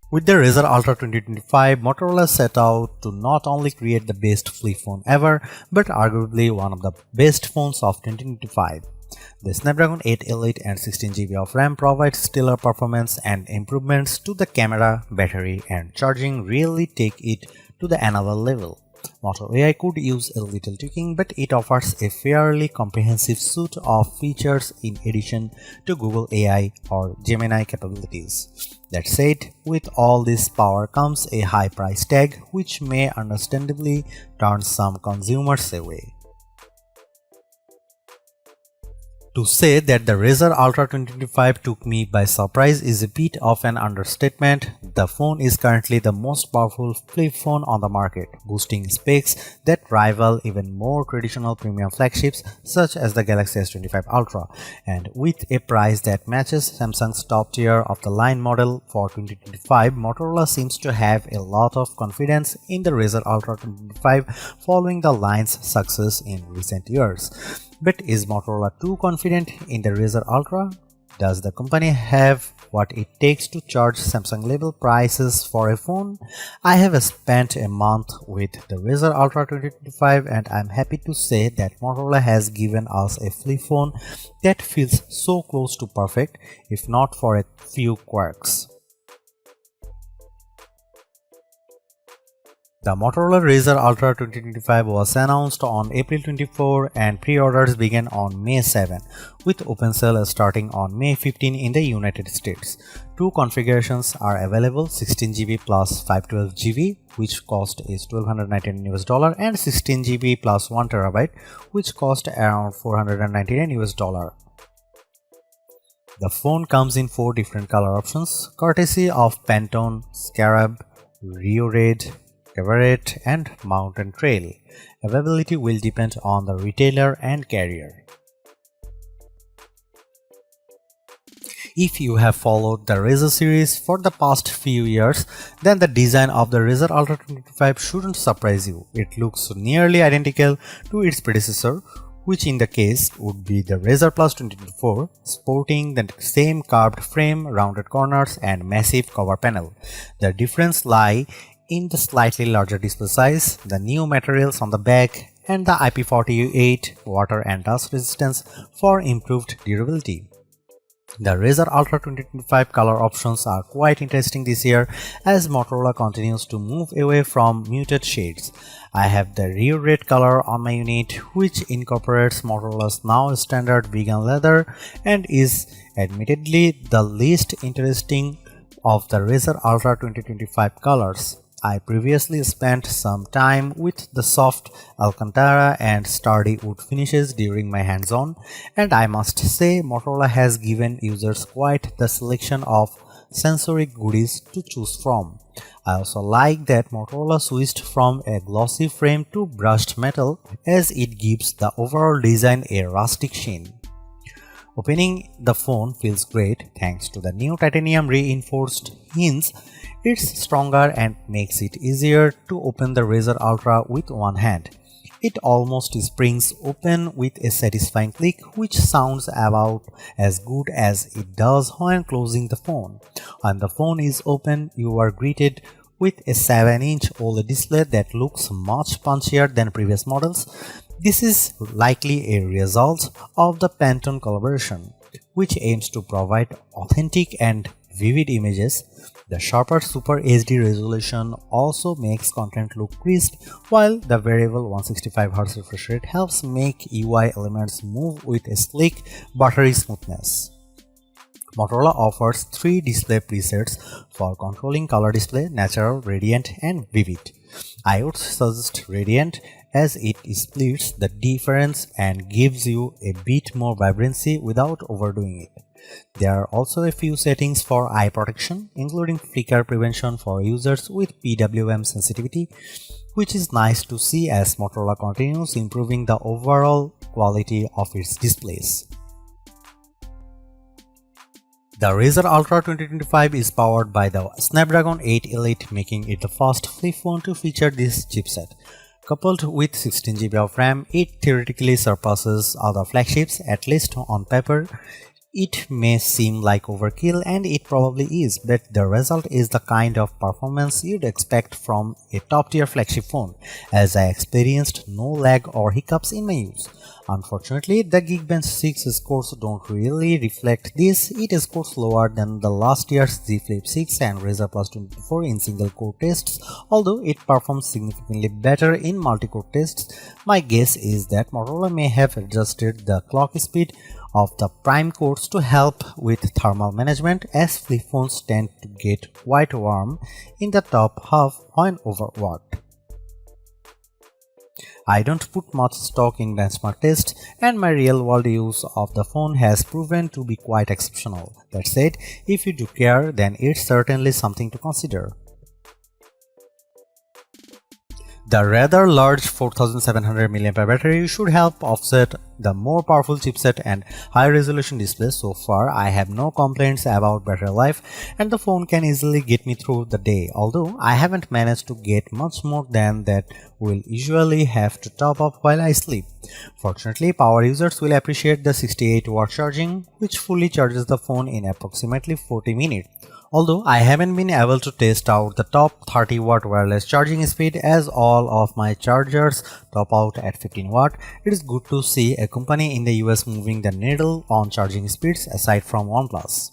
With the Razr Ultra 2025, Motorola set out to not only create the best flip phone ever, but arguably one of the best phones of 2025. The Snapdragon 8 Elite and 16GB of RAM provide stellar performance, and improvements to the camera, battery, and charging really take it to the another level. Moto AI could use a little tweaking, but it offers a fairly comprehensive suite of features in addition to Google AI or Gemini capabilities. That said, with all this power comes a high price tag, which may understandably turn some consumers away. To say that the Razr Ultra 2025 took me by surprise is a bit of an understatement. The phone is currently the most powerful flip phone on the market, boasting specs that rival even more traditional premium flagships such as the Galaxy S25 Ultra, and with a price that matches Samsung's top tier of the line model for 2025, Motorola seems to have a lot of confidence in the Razr Ultra 2025 following the line's success in recent years. But is Motorola too confident in the Razr Ultra? Does the company have what it takes to charge Samsung level prices for a phone? I have spent a month with the Razr Ultra 2025 and I'm happy to say that Motorola has given us a flip phone that feels so close to perfect, if not for a few quirks. The Motorola Razr Ultra 2025 was announced on April 24 and pre-orders began on May 7, with open sale starting on May 15 in the United States. Two configurations are available: 16GB plus 512GB, which cost is $1,299 and 16GB plus 1TB, which cost around $499. The phone comes in 4 different color options, courtesy of Pantone, Scarab, Rio Red, Everett, and Mountain Trail. Availability will depend on the retailer and carrier. If you have followed the Razr series for the past few years, then the design of the Razr Ultra 2025 shouldn't surprise you. It looks nearly identical to its predecessor, which in the case would be the Razr Plus 2024, sporting the same curved frame, rounded corners, and massive cover panel. The difference lies in the slightly larger display size, the new materials on the back, and the IP48 water and dust resistance for improved durability. The Razr Ultra 2025 color options are quite interesting this year as Motorola continues to move away from muted shades. I have the Rio Red color on my unit, which incorporates Motorola's now standard vegan leather and is admittedly the least interesting of the Razr Ultra 2025 colors. I previously spent some time with the soft Alcantara and sturdy wood finishes during my hands-on, and I must say Motorola has given users quite the selection of sensory goodies to choose from. I also like that Motorola switched from a glossy frame to brushed metal, as it gives the overall design a rustic sheen. Opening the phone feels great thanks to the new titanium reinforced hinge. It's stronger and makes it easier to open the Razr Ultra with one hand. It almost springs open with a satisfying click, which sounds about as good as it does when closing the phone. When the phone is open, you are greeted with a 7-inch OLED display that looks much punchier than previous models. This is likely a result of the Pantone collaboration, which aims to provide authentic and vivid images. The sharper Super HD resolution also makes content look crisp, while the variable 165Hz refresh rate helps make UI elements move with a sleek, buttery smoothness. Motorola offers 3 display presets for controlling color display: natural, radiant, and vivid. I would suggest radiant as it splits the difference and gives you a bit more vibrancy without overdoing it. There are also a few settings for eye protection, including flicker prevention for users with PWM sensitivity, which is nice to see as Motorola continues improving the overall quality of its displays. The Razr Ultra 2025 is powered by the Snapdragon 8 Elite, making it the first flip phone to feature this chipset. Coupled with 16GB of RAM, it theoretically surpasses other flagships, at least on paper. It may seem like overkill, and it probably is, but the result is the kind of performance you'd expect from a top-tier flagship phone, as I experienced no lag or hiccups in my use. Unfortunately, the Geekbench 6 scores don't really reflect this. It scores lower than the last year's Z Flip 6 and Razr Plus 24 in single-core tests, although it performs significantly better in multi-core tests. My guess is that Motorola may have adjusted the clock speed of the prime cores to help with thermal management, as flip phones tend to get quite warm in the top half when overworked. I don't put much stock in benchmark tests, and my real-world use of the phone has proven to be quite exceptional. That said, if you do care, then it's certainly something to consider. The rather large 4700 mAh battery should help offset the more powerful chipset and high-resolution display. So far, I have no complaints about battery life, and the phone can easily get me through the day, although I haven't managed to get much more than that will usually have to top up while I sleep. Fortunately, power users will appreciate the 68-watt charging, which fully charges the phone in approximately 40 minutes. Although I haven't been able to test out the top 30-watt wireless charging speed, as all of my chargers top out at 15 watt, it is good to see a company in the US moving the needle on charging speeds aside from OnePlus.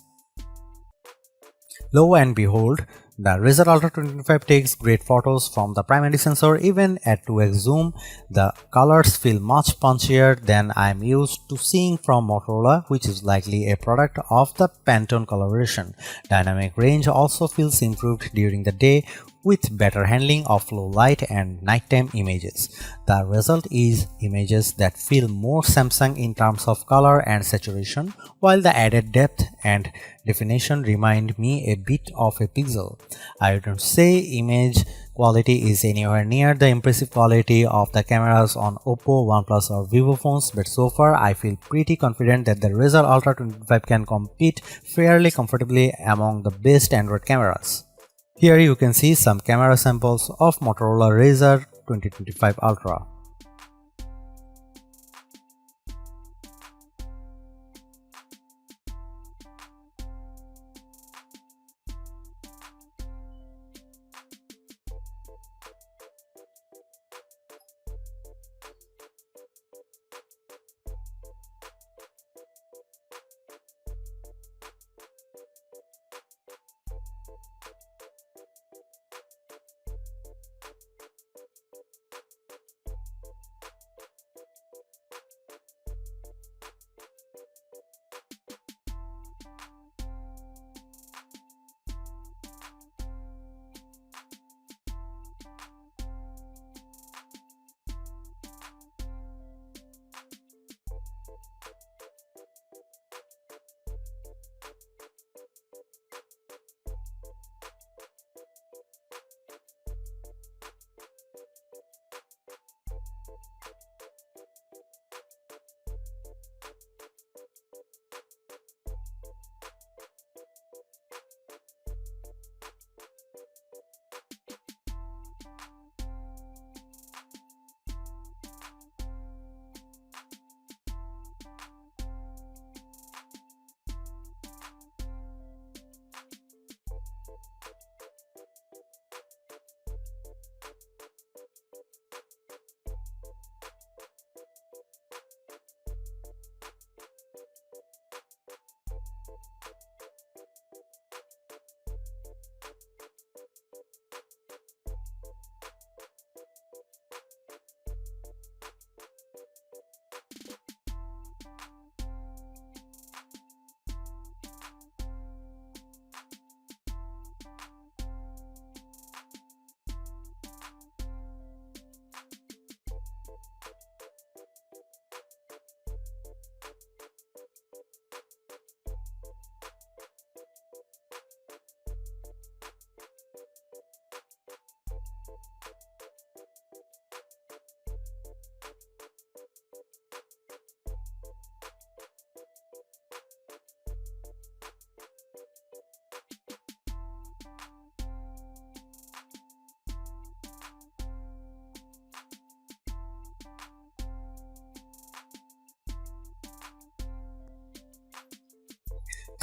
Lo and behold, the Razr Ultra 25 takes great photos from the primary sensor. Even at 2x zoom, the colors feel much punchier than I'm used to seeing from Motorola, which is likely a product of the Pantone collaboration. Dynamic range also feels improved during the day, with better handling of low light and nighttime images. The result is images that feel more Samsung in terms of color and saturation, while the added depth and definition remind me a bit of a Pixel. I don't say image quality is anywhere near the impressive quality of the cameras on Oppo, OnePlus or Vivo phones, but so far I feel pretty confident that the Razr Ultra 25 can compete fairly comfortably among the best Android cameras. Here you can see some camera samples of Motorola Razr 2025 Ultra.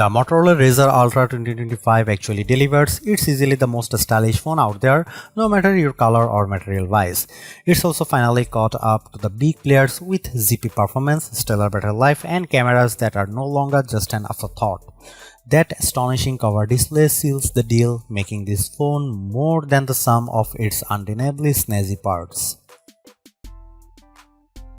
The Motorola Razr Ultra 2025 actually delivers. It's easily the most stylish phone out there, no matter your color or material wise. It's also finally caught up to the big players with zippy performance, stellar battery life, and cameras that are no longer just an afterthought. That astonishing cover display seals the deal, making this phone more than the sum of its undeniably snazzy parts.